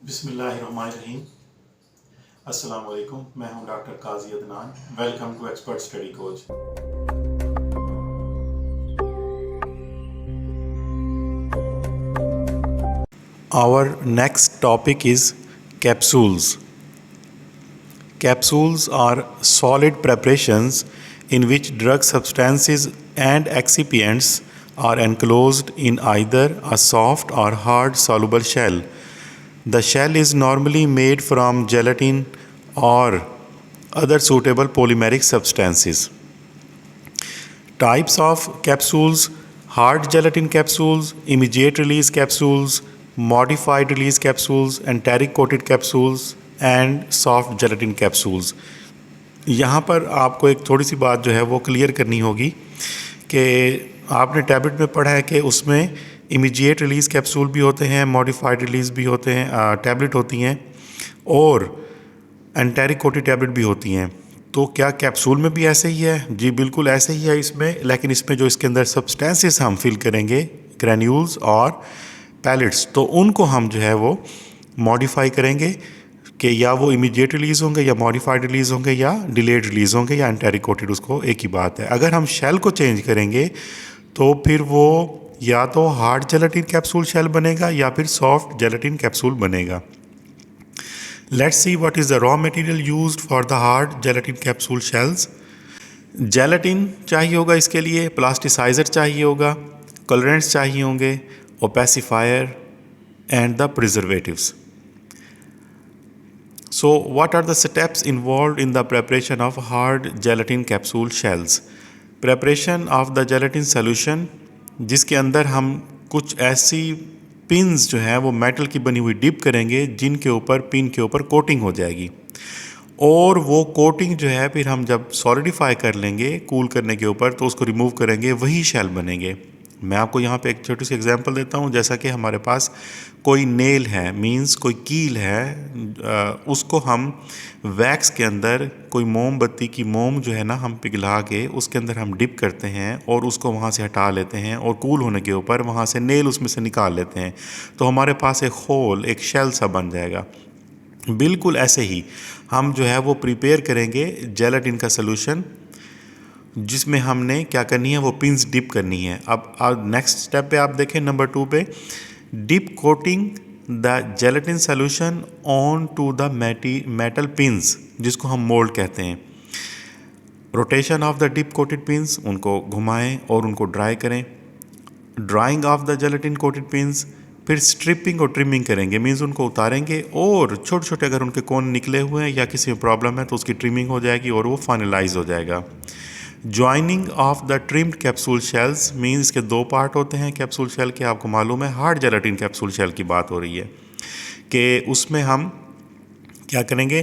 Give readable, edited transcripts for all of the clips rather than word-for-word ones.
बिस्मिल्लाहिर्रहमानिर्रहीम। अस्सलाम वालेकुम। मैं हूं doctor Qazi Adnan. Welcome to expert study coach. Our next topic is capsules. Capsules are solid preparations in which drug substances and excipients are enclosed in either a soft or hard soluble shell. The shell is normally made from gelatin or other suitable polymeric substances. Types of capsules: hard gelatin capsules, immediate release capsules, modified release capsules, enteric coated capsules and soft gelatin capsules. यहाँ पर आपको एक थोड़ी सी बात जो है वो clear करनी होगी कि आपने टैबलेट में पढ़ा है कि उसमें इमीडिएट रिलीज़ कैप्सूल भी होते हैं, मॉडिफाइड रिलीज़ भी होते हैं, टैबलेट होती हैं और एंटेरिक कोटेड टैबलेट भी होती हैं। तो क्या कैप्सूल में भी ऐसे ही है? जी बिल्कुल ऐसे ही है इसमें, लेकिन इसमें जो इसके अंदर सब्सटेंसेस हम फिल करेंगे, ग्रैन्यूल्स और पैलेट्स, तो उनको हम जो है वो मॉडिफाई करेंगे कि या वो इमीडिएट रिलीज़ होंगे या मॉडिफाइड रिलीज़ होंगे या डिलेड रिलीज़ होंगे या एंटेरिक कोटेड, उसको एक ही बात है। अगर हम शेल को चेंज करेंगे तो फिर वो या तो हार्ड जेलेटिन कैप्सूल शेल बनेगा या फिर सॉफ्ट जेलेटिन कैप्सूल बनेगा। Let's see what is the raw material used for the hard gelatin capsule shells. Gelatin चाहिए होगा इसके लिए, प्लास्टिसाइज़र चाहिए होगा, कलरेंट्स चाहिए होंगे, opacifier and the preservatives. So what are the steps involved in the preparation of hard gelatin capsule shells? Preparation of the gelatin solution, जिसके अंदर हम कुछ ऐसी पिन्स जो है वो मेटल की बनी हुई डिप करेंगे जिनके ऊपर पिन के ऊपर कोटिंग हो जाएगी, और वो कोटिंग जो है फिर हम जब सॉलिडिफाई कर लेंगे कूल करने के ऊपर तो उसको रिमूव करेंगे, वही शेल बनेंगे। मैं आपको यहाँ पे एक छोटी सी एग्जांपल देता हूँ। जैसा कि हमारे पास कोई नेल है, मींस कोई कील है, उसको हम वैक्स के अंदर कोई मोमबत्ती की मोम जो है ना हम पिघला के उसके अंदर हम डिप करते हैं और उसको वहाँ से हटा लेते हैं और कूल होने के ऊपर वहाँ से नेल उसमें से निकाल लेते हैं, तो हमारे पास एक होल, एक शेल सा बन जाएगा। बिल्कुल ऐसे ही हम जो है वो प्रिपेयर करेंगे जेलेटिन का सॉल्यूशन, जिसमें हमने क्या करनी है, वो पिंस डिप करनी है। अब नेक्स्ट स्टेप पे आप देखें, नंबर 2 पे, dip coating the gelatin solution on to the metal pins, जिसको हम मोल्ड कहते हैं। Rotation of the dip coated pins, उनको घुमाएं और उनको ड्राई करें। Drying of the gelatin coated pins, फिर स्ट्रिपिंग और ट्रिमिंग करेंगे, मीन्स उनको उतारेंगे और छोटे छोटे अगर उनके कोन निकले हुए हैं या किसी में प्रॉब्लम है तो उसकी ट्रिमिंग हो जाएगी और वो फाइनलाइज हो जाएगा। Joining of the trimmed capsule shells, means के 2 पार्ट होते हैं कैप्सूल शेल के, आपको मालूम है। हार्ड जेलेटिन कैप्सूल शेल की बात हो रही है कि उसमें हम क्या करेंगे,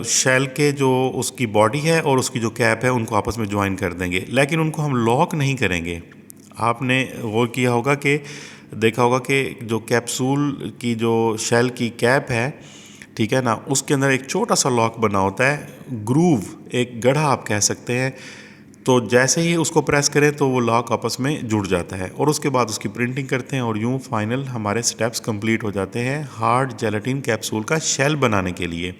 शेल के जो उसकी बॉडी है और उसकी जो कैप है उनको आपस में ज्वाइन कर देंगे, लेकिन उनको हम लॉक नहीं करेंगे। आपने वो किया होगा कि देखा होगा कि जो कैप्सूल की जो शेल की कैप है, ठीक है ना, उसके अंदर एक छोटा सा लॉक बना होता है, ग्रूव, एक गढ़ा आप कह सकते हैं। तो जैसे ही उसको प्रेस करें तो वो लॉक आपस में जुड़ जाता है और उसके बाद उसकी प्रिंटिंग करते हैं और यूँ फाइनल हमारे स्टेप्स कंप्लीट हो जाते हैं हार्ड जेलेटिन कैप्सूल का शेल बनाने के लिए।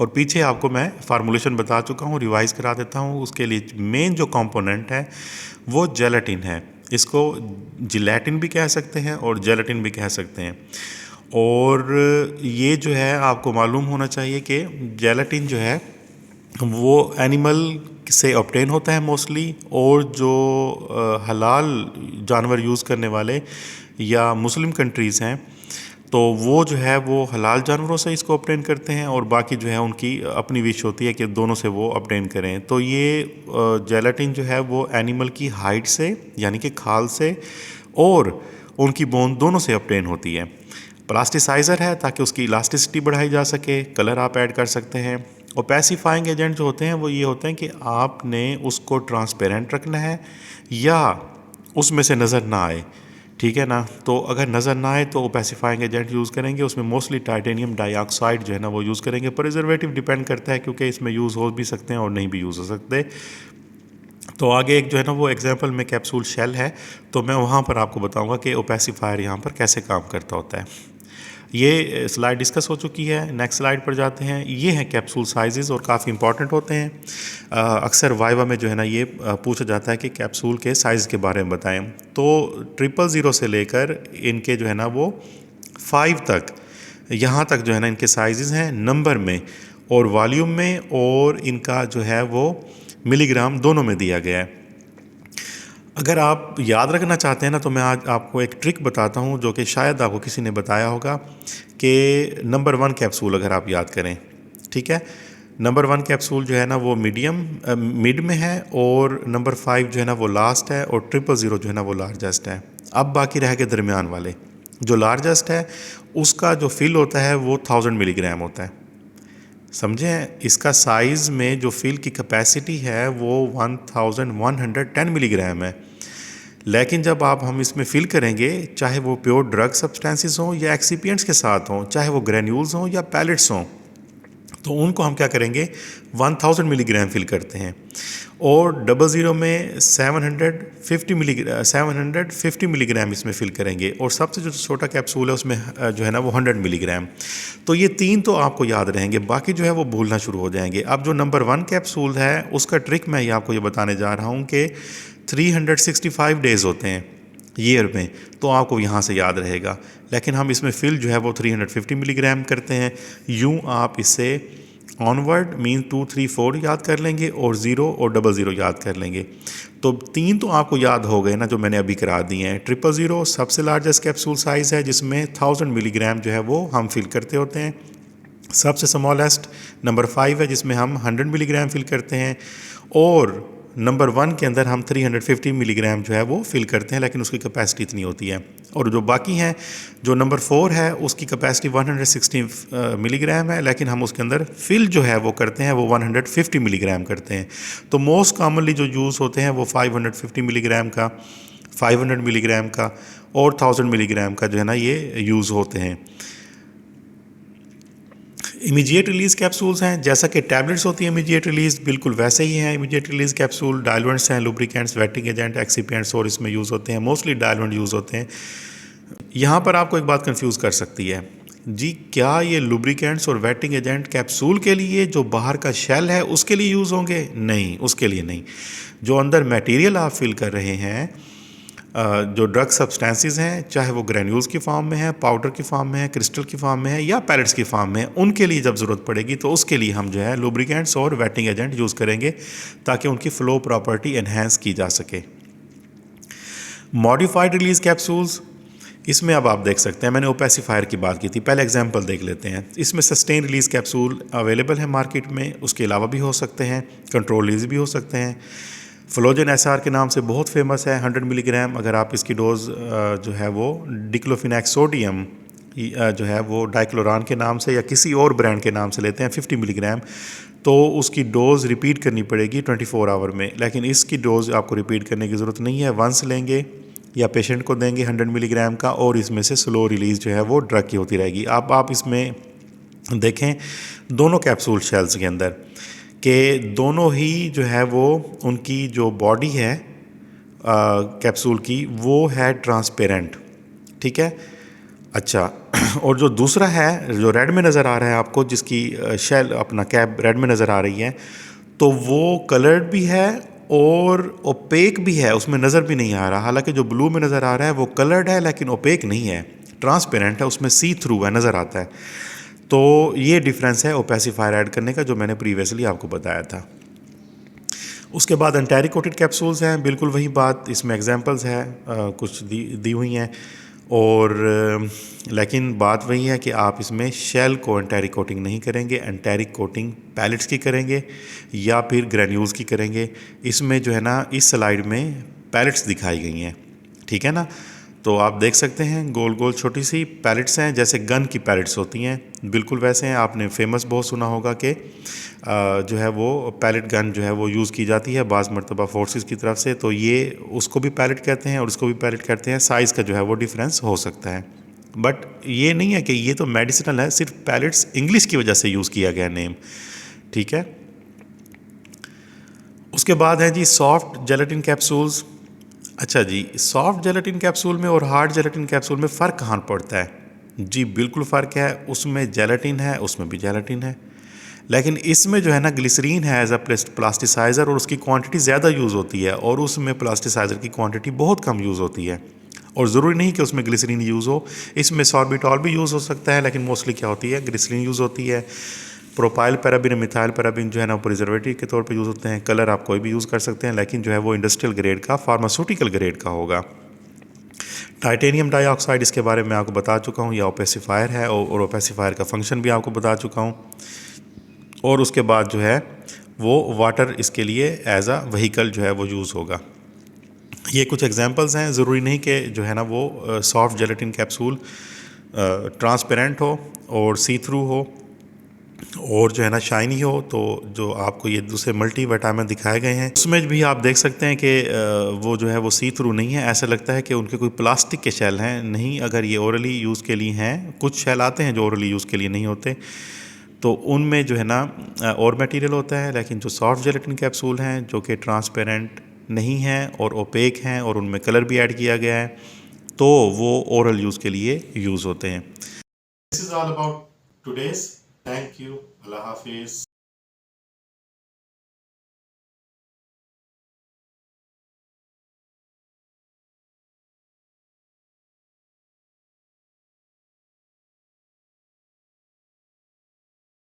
और पीछे आपको मैं फार्मूलेशन बता चुका हूँ, रिवाइज़ करा देता हूँ। उसके लिए मेन जो कंपोनेंट है वो जेलेटिन है। इसको जिलेटिन भी कह सकते हैं और जेलेटिन भी कह सकते हैं। और ये जो है आपको मालूम होना चाहिए कि जेलेटिन जो है वो एनिमल से ऑब्टेन होता है मोस्टली, और जो हलाल जानवर यूज़ करने वाले या मुस्लिम कंट्रीज़ हैं तो वो जो है वो हलाल जानवरों से इसको ऑब्टेन करते हैं, और बाकी जो है उनकी अपनी विश होती है कि दोनों से वो ऑब्टेन करें। तो ये जेलेटिन जो है वो एनिमल की हाइड से यानी कि खाल से और उनकी बोन दोनों से ऑब्टेन होती है। प्लास्टिसाइज़र है ताकि उसकी इलास्टिसिटी बढ़ाई जा सके, कलर आप ऐड कर सकते हैं। ओपेसिफाइंग एजेंट जो होते हैं वो ये होते हैं कि आपने उसको ट्रांसपेरेंट रखना है या उसमें से नज़र ना आए, ठीक है ना। तो अगर नज़र ना आए तो ओपेसिफाइंग एजेंट यूज़ करेंगे, उसमें मोस्टली टाइटेनियम डाइऑक्साइड जो है ना वो यूज़ करेंगे। प्रिजर्वेटिव डिपेंड करता है क्योंकि इसमें यूज़ हो भी सकते हैं और नहीं भी यूज़ हो सकते। तो आगे एक जो है ना वो एग्जांपल में कैप्सूल शेल है, तो मैं वहाँ पर आपको बताऊंगा कि ओपेसिफायर यहाँ पर कैसे काम करता होता है। ये स्लाइड डिस्कस हो चुकी है। नेक्स्ट स्लाइड पर जाते हैं। ये हैं कैप्सूल साइजेस और काफ़ी इंपॉर्टेंट होते हैं। अक्सर वाइवा में जो है ना ये पूछा जाता है कि कैप्सूल के साइज़ के बारे में बताएं। तो 000 से लेकर इनके जो है ना वो 5 तक, यहाँ तक जो है ना इनके साइजेस हैं नंबर में और वॉल्यूम में, और इनका जो है वो मिलीग्राम दोनों में दिया गया है। अगर आप याद रखना चाहते हैं ना तो मैं आज आपको एक ट्रिक बताता हूँ जो कि शायद आपको किसी ने बताया होगा कि नंबर 1 कैप्सूल अगर आप याद करें, ठीक है। नंबर 1 कैप्सूल जो है ना वो मिड में है, और नंबर 5 जो है ना वो लास्ट है, और 000 जो है ना वो लार्जेस्ट है। अब बाकी रह गए दरमियान वाले। जो लार्जेस्ट है उसका जो फिल होता है वो 1000 मिलीग्राम होता है। समझें, इसका साइज़ में जो फिल की कैपेसिटी है वो 1110 मिलीग्राम है। लेकिन जब हम इसमें फिल करेंगे, चाहे वो प्योर ड्रग सब्सटेंसेस हों या एक्सिपिएंट्स के साथ हों, चाहे वो ग्रेन्यूल्स हों या पैलेट्स हों, तो उनको हम क्या करेंगे 1000 मिलीग्राम फिल करते हैं। और 000 में 750 मिलीग्राम इसमें फिल करेंगे, और सबसे जो छोटा कैप्सूल है उसमें जो है ना वो 100 मिलीग्राम। तो ये 3 तो आपको याद रहेंगे, बाकी जो है वो भूलना शुरू हो जाएंगे। अब जो नंबर 1 कैप्सूल है उसका ट्रिक मैं आपको ये बताने जा रहा हूँ कि 365 डेज़ होते हैं ईयर में, तो आपको यहाँ से याद रहेगा। लेकिन हम इसमें फिल जो है वो 350 मिलीग्राम करते हैं। यूँ आप इसे ऑनवर्ड मीन 2, 3, 4 याद कर लेंगे, और 0 और 000 याद कर लेंगे। तो 3 तो आपको याद हो गए ना जो मैंने अभी करा दिए हैं। 000 सबसे लार्जेस्ट कैप्सूल साइज़ है जिसमें 1000 मिलीग्राम जो है वो हम फिल करते होते हैं। सबसे स्मॉलेस्ट नंबर 5 है जिसमें हम 100 मिलीग्राम फिल करते हैं, और नंबर 1 के अंदर हम 350 मिलीग्राम जो है वो फिल करते हैं, लेकिन उसकी कैपेसिटी इतनी होती है। और जो बाकी हैं, जो नंबर 4 है उसकी कैपेसिटी 160 मिलीग्राम है, लेकिन हम उसके अंदर फिल जो है वो करते हैं वो 150 मिलीग्राम करते हैं। तो मोस्ट कॉमनली जो यूज़ होते हैं वो 550 मिलीग्राम का, 500 मिलीग्राम का और 1000 मिलीग्राम का जो है ना ये यूज़ होते हैं। इमीडिएट रिलीज़ कैप्सूल्स हैं, जैसा कि टैबलेट्स होती हैं इमीडिएट रिलीज़, बिल्कुल वैसे ही हैं इमीडिएट रिलीज़ कैप्सूल। डायलुएंट्स हैं, लुब्रिकेंट्स, वेटिंग एजेंट, एक्सिपिएंट्स और इसमें यूज़ होते हैं। मोस्टली डायलुएंट यूज़ होते हैं। यहाँ पर आपको एक बात कंफ्यूज कर सकती है जी, क्या ये लुब्रिकेंट्स और वेटिंग एजेंट कैप्सूल के लिए जो बाहर का शेल है उसके लिए यूज़ होंगे? नहीं, उसके लिए नहीं। जो अंदर मटेरियल आप फिल कर रहे हैं, जो ड्रग सब्सटेंसेस हैं, चाहे वो ग्रेन्यूल्स की फॉर्म में है, पाउडर की फॉर्म में है, क्रिस्टल की फॉर्म में है या पैलेट्स की फॉर्म में है, उनके लिए जब ज़रूरत पड़ेगी तो उसके लिए हम जो है लुब्रिकेंट्स और वेटिंग एजेंट यूज़ करेंगे ताकि उनकी फ़्लो प्रॉपर्टी एनहेंस की जा सके। मॉडिफाइड रिलीज़ कैप्सूल्स, इसमें अब आप देख सकते हैं, मैंने ओपेसिफायर की बात की थी, पहले एग्जांपल देख लेते हैं। इसमें सस्टेन रिलीज़ कैप्सूल अवेलेबल है मार्केट में, उसके अलावा भी हो सकते हैं, कंट्रोल रिलीज़ भी हो सकते हैं। फ्लोजन एसआर के नाम से बहुत फेमस है 100 मिलीग्राम। अगर आप इसकी डोज़ जो है वो डिक्लोफिनेक सोडियम जो है वो डाइक्लोरान के नाम से या किसी और ब्रांड के नाम से लेते हैं 50 मिलीग्राम, तो उसकी डोज़ रिपीट करनी पड़ेगी 24 आवर में। लेकिन इसकी डोज़ आपको रिपीट करने की ज़रूरत नहीं है, वंस लेंगे या पेशेंट को देंगे 100 मिलीग्राम का, और इसमें से स्लो रिलीज़ जो है वो ड्रग की होती रहेगी। आप इसमें देखें दोनों कैप्सूल शेल्स के अंदर कि दोनों ही जो है वो उनकी जो बॉडी है कैप्सूल की वो है ट्रांसपेरेंट, ठीक है। अच्छा, और जो दूसरा है जो रेड में नज़र आ रहा है आपको, जिसकी शेल अपना कैप रेड में नज़र आ रही है, तो वो कलर्ड भी है और ओपेक भी है, उसमें नज़र भी नहीं आ रहा। हालांकि जो ब्लू में नज़र आ रहा है वो कलर्ड है लेकिन ओपेक नहीं है, ट्रांसपेरेंट है, उसमें सी थ्रू है, नज़र आता है। तो ये डिफरेंस है ओपेसिफायर ऐड करने का जो मैंने प्रीवियसली आपको बताया था। उसके बाद एंटेरिकोटेड कैप्सूल्स हैं, बिल्कुल वही बात, इसमें एग्जांपल्स है कुछ दी हुई हैं, और लेकिन बात वही है कि आप इसमें शेल को एंटेरिक कोटिंग नहीं करेंगे, एंटेरिक कोटिंग पैलेट्स की करेंगे या फिर ग्रेन्यूल्स की करेंगे। इसमें जो है ना इस स्लाइड में पैलेट्स दिखाई गई हैं, ठीक है ना। तो आप देख सकते हैं गोल गोल छोटी सी पैलेट्स हैं, जैसे गन की पैलेट्स होती हैं, बिल्कुल वैसे हैं। आपने फेमस बहुत सुना होगा कि जो है वो पैलेट गन जो है वो यूज़ की जाती है बाज़ मरतबा फोर्सेस की तरफ से, तो ये उसको भी पैलेट कहते हैं और उसको भी पैलेट कहते हैं। साइज़ का जो है वो डिफरेंस हो सकता है, बट ये नहीं है कि ये तो मेडिसिनल है, सिर्फ पैलेट्स इंग्लिश की वजह से यूज़ किया गया नेम, ठीक है। उसके बाद है जी सॉफ्ट जेलेटिन कैप्सूल्स। अच्छा जी, सॉफ्ट जेलेटिन कैप्सूल में और हार्ड जेलेटिन कैप्सूल में फ़र्क कहाँ पड़ता है? जी बिल्कुल फ़र्क है, उसमें जेलेटिन है, उसमें भी जेलेटिन है, लेकिन इसमें जो है ना ग्लिसरीन है एज अ प्लास्टिसाइज़र और उसकी क्वांटिटी ज़्यादा यूज़ होती है और उसमें प्लास्टिसाइज़र की क्वांटिटी बहुत कम यूज़ होती है। और ज़रूरी नहीं कि उसमें ग्लिसरीन यूज़ हो, इसमें सॉर्बिटॉल भी यूज़ हो सकता है, लेकिन मोस्टली क्या होती है, ग्लिसरीन यूज़ होती है। प्रोपाइल पैराबिन, मिथाइल पैराबिन जो है ना प्रिजर्वेटिव के तौर पे यूज़ होते हैं। कलर आप कोई भी यूज़ कर सकते हैं, लेकिन जो है वो इंडस्ट्रियल ग्रेड का, फार्मास्यूटिकल ग्रेड का होगा। टाइटेनियम डाइऑक्साइड, इसके बारे में आपको बता चुका हूँ, यह ओपेसिफायर है और ओपेसिफायर का फंक्शन भी आपको बता चुका हूँ। और उसके बाद जो है वो वाटर इसके लिए एज अ व्हीकल जो है वो यूज़ होगा। ये कुछ एग्जांपल्स हैं, ज़रूरी नहीं कि जो है ना वो सॉफ्ट जेलेटिन कैप्सूल ट्रांसपेरेंट हो और सी थ्रू हो और जो है ना शाइनी हो। तो जो आपको ये दूसरे मल्टी विटामिन दिखाए गए हैं उसमें भी आप देख सकते हैं कि वो जो है वो सी थ्रू नहीं है, ऐसा लगता है कि उनके कोई प्लास्टिक के शेल हैं। नहीं, अगर ये ओरली यूज़ के लिए हैं, कुछ शेल आते हैं जो ओरली यूज़ के लिए नहीं होते, तो उनमें जो है ना और मटेरियल होता है। लेकिन जो सॉफ्ट जेलेटिन कैप्सूल हैं जो कि ट्रांसपेरेंट नहीं हैं और ओपेक हैं और उनमें कलर भी ऐड किया गया है, तो वो ओरल यूज़ के लिए यूज़ होते हैं। This is all about today's. Thank you. अल्लाह हाफिज़।